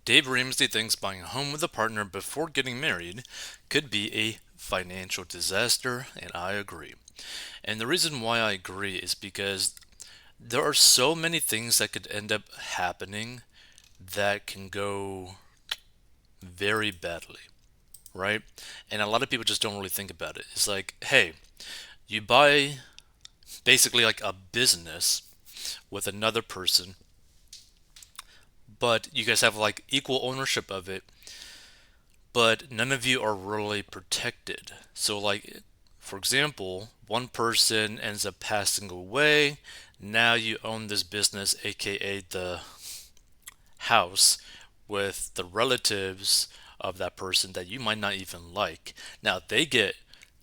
Dave Ramsey thinks buying a home with a partner before getting married could be a financial disaster, and I agree. And the reason why I agree is because there are so many things that could end up happening that can go very badly, right? And a lot of people just don't really think about it. It's like, hey, you buy basically like a business with another person, but you guys have like equal ownership of it, but none of you are really protected. So, like, for example, one person ends up passing away. Now you own this business, aka the house, with the relatives of that person that you might not even like. Now they get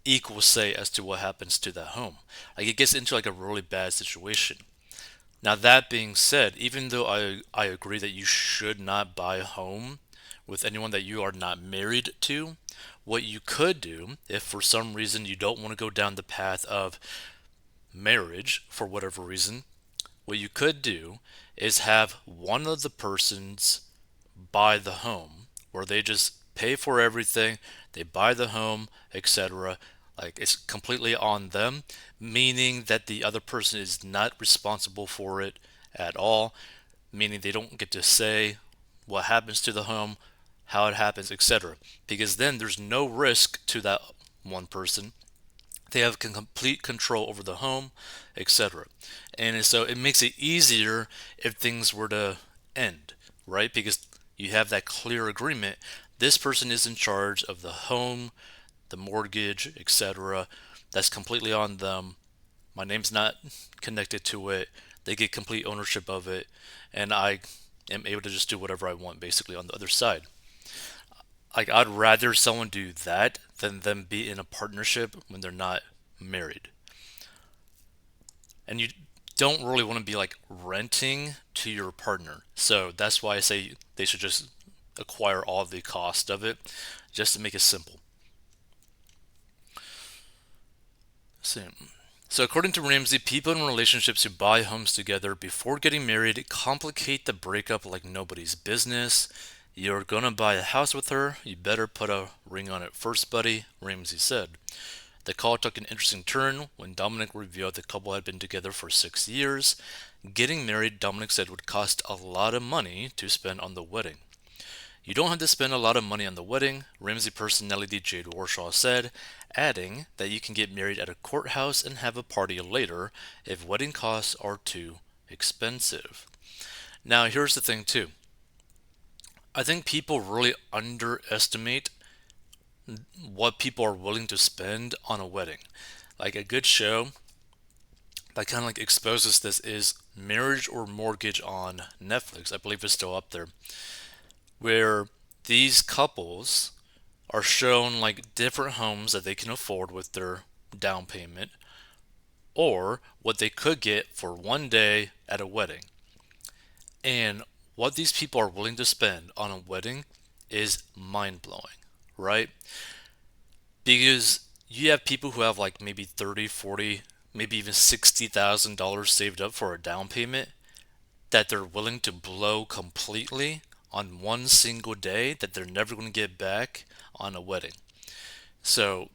equal say as to what happens to that home. Like it gets into like a really bad situation. Now that being said, even though I agree that you should not buy a home with anyone that you are not married to, what you could do if for some reason you don't want to go down the path of marriage for whatever reason, what you could do is have one of the persons buy the home, where they just pay for everything, they buy the home, etc. Like it's completely on them, meaning that the other person is not responsible for it at all, meaning they don't get to say what happens to the home, how it happens, etc. Because then there's no risk to that one person. They have complete control over the home, etc. And so it makes it easier if things were to end, right? Because you have that clear agreement. This person is in charge of the home, the mortgage, etc. That's completely on them. My name's not connected to it. They get complete ownership of it, and I am able to just do whatever I want basically on the other side. Like I'd rather someone do that than them be in a partnership when they're not married. And you don't really want to be like renting to your partner. So that's why I say they should just acquire all the cost of it just to make it simple. So, so according to Ramsey, people in relationships who buy homes together before getting married complicate the breakup like nobody's business. You're gonna buy a house with her, you better put a ring on it first, buddy, Ramsey said. The call took an interesting turn when Dominic revealed the couple had been together for 6 years. Getting married, Dominic said, would cost a lot of money to spend on the wedding. You don't have to spend a lot of money on the wedding, Ramsey personality Jade Warshaw said, adding that you can get married at a courthouse and have a party later if wedding costs are too expensive. Now, here's the thing, too. I think people really underestimate what people are willing to spend on a wedding. Like a good show that kind of like exposes this is Marriage or Mortgage on Netflix. I believe it's still up there, where these couples are shown like different homes that they can afford with their down payment or what they could get for one day at a wedding. And what these people are willing to spend on a wedding is mind blowing, right? Because you have people who have like maybe 30, 40, maybe even $60,000 saved up for a down payment that they're willing to blow completely on one single day that they're never going to get back on a wedding. So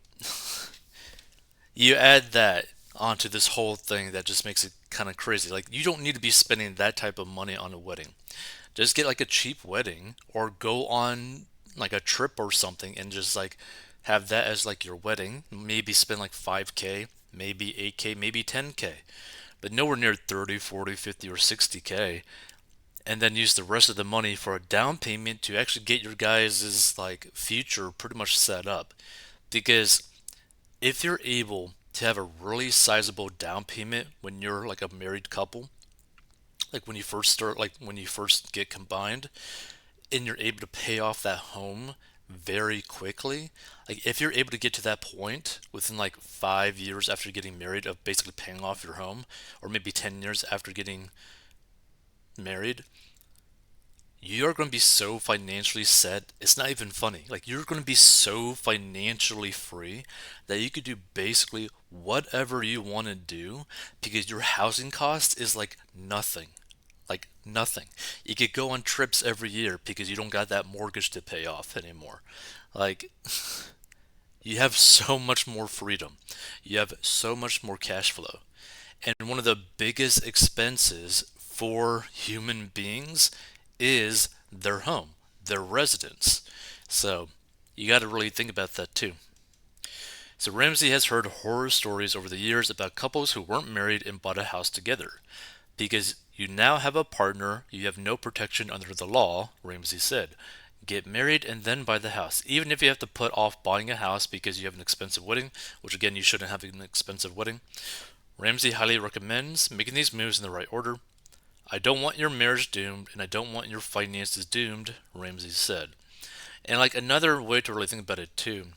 you add that onto this whole thing that just makes it kind of crazy. Like you don't need to be spending that type of money on a wedding. Just get like a cheap wedding or go on like a trip or something and just like have that as like your wedding. Maybe spend like 5K, maybe 8K, maybe 10K, but nowhere near 30, 40, 50, or 60K. And then use the rest of the money for a down payment to actually get your guys' like future pretty much set up. Because if you're able to have a really sizable down payment when you're like a married couple, like when you first start, like when you first get combined, and you're able to pay off that home very quickly, like if you're able to get to that point within like 5 years after getting married of basically paying off your home, or maybe 10 years after getting married, you're going to be so financially set. It's not even funny. Like, you're going to be so financially free that you could do basically whatever you want to do because your housing cost is like nothing. Like nothing. You could go on trips every year because you don't got that mortgage to pay off anymore. Like you have so much more freedom. You have so much more cash flow. And one of the biggest expenses for human beings is their home, their residence. So you got to really think about that too. So Ramsey has heard horror stories over the years about couples who weren't married and bought a house together. Because you now have a partner, you have no protection under the law, Ramsey said. Get married and then buy the house. Even if you have to put off buying a house because you have an expensive wedding, which again, you shouldn't have an expensive wedding, Ramsey highly recommends making these moves in the right order. I don't want your marriage doomed, and I don't want your finances doomed, Ramsey said. And like another way to really think about it too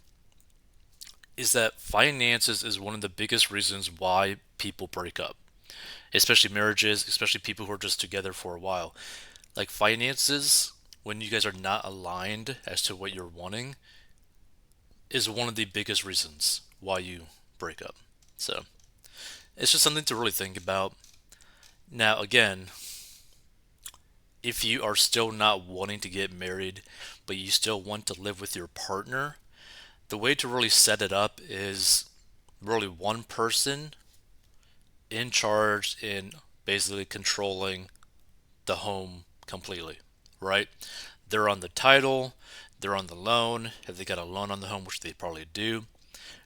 is that finances is one of the biggest reasons why people break up, especially marriages, especially people who are just together for a while. Like finances, when you guys are not aligned as to what you're wanting, is one of the biggest reasons why you break up. So it's just something to really think about. Now, again, if you are still not wanting to get married, but you still want to live with your partner, the way to really set it up is really one person in charge in basically controlling the home completely, right? They're on the title, they're on the loan. If they got a loan on the home, which they probably do,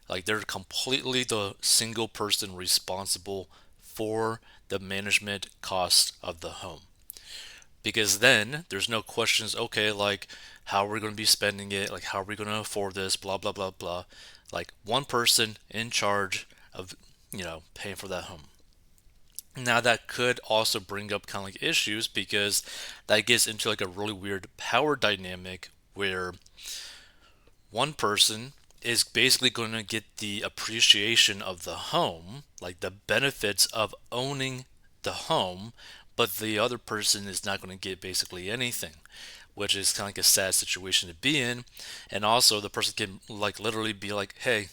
like they're completely the single person responsible for the management costs of the home. Because then there's no questions, okay, like how are we going to be spending it? Like how are we going to afford this? Blah, blah, blah, blah. Like one person in charge of, paying for that home. Now that could also bring up kind of like issues because that gets into like a really weird power dynamic where one person is basically going to get the appreciation of the home, like the benefits of owning the home, but the other person is not going to get basically anything, which is kind of like a sad situation to be in. And also, the person can like literally be like, hey,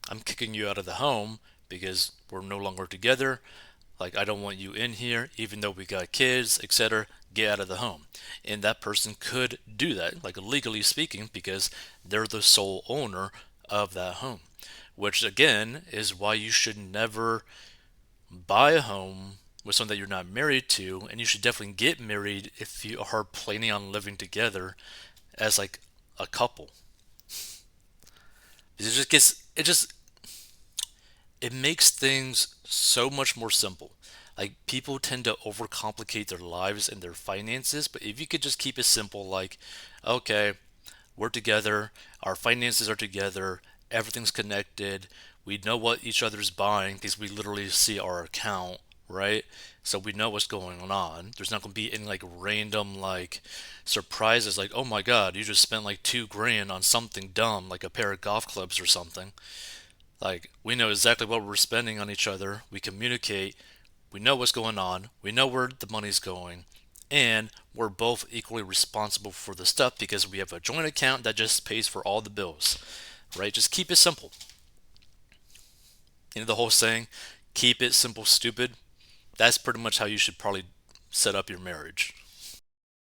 I'm kicking you out of the home because we're no longer together. Like, I don't want you in here, even though we got kids, etc. Get out of the home. And that person could do that, like legally speaking, because they're the sole owner of that home. Which, again, is why you should never buy a home with someone that you're not married to. And you should definitely get married if you are planning on living together as like a couple. It makes things so much more simple. Like people tend to overcomplicate their lives and their finances, but if you could just keep it simple, like, okay, we're together, our finances are together, everything's connected, we know what each other's buying because we literally see our account, right? So we know what's going on. There's not going to be any like random like surprises like, oh my God, you just spent like 2 grand on something dumb like a pair of golf clubs or something. Like, we know exactly what we're spending on each other. We communicate. We know what's going on. We know where the money's going. And we're both equally responsible for the stuff because we have a joint account that just pays for all the bills, right? Just keep it simple. The whole saying, keep it simple, stupid. That's pretty much how you should probably set up your marriage.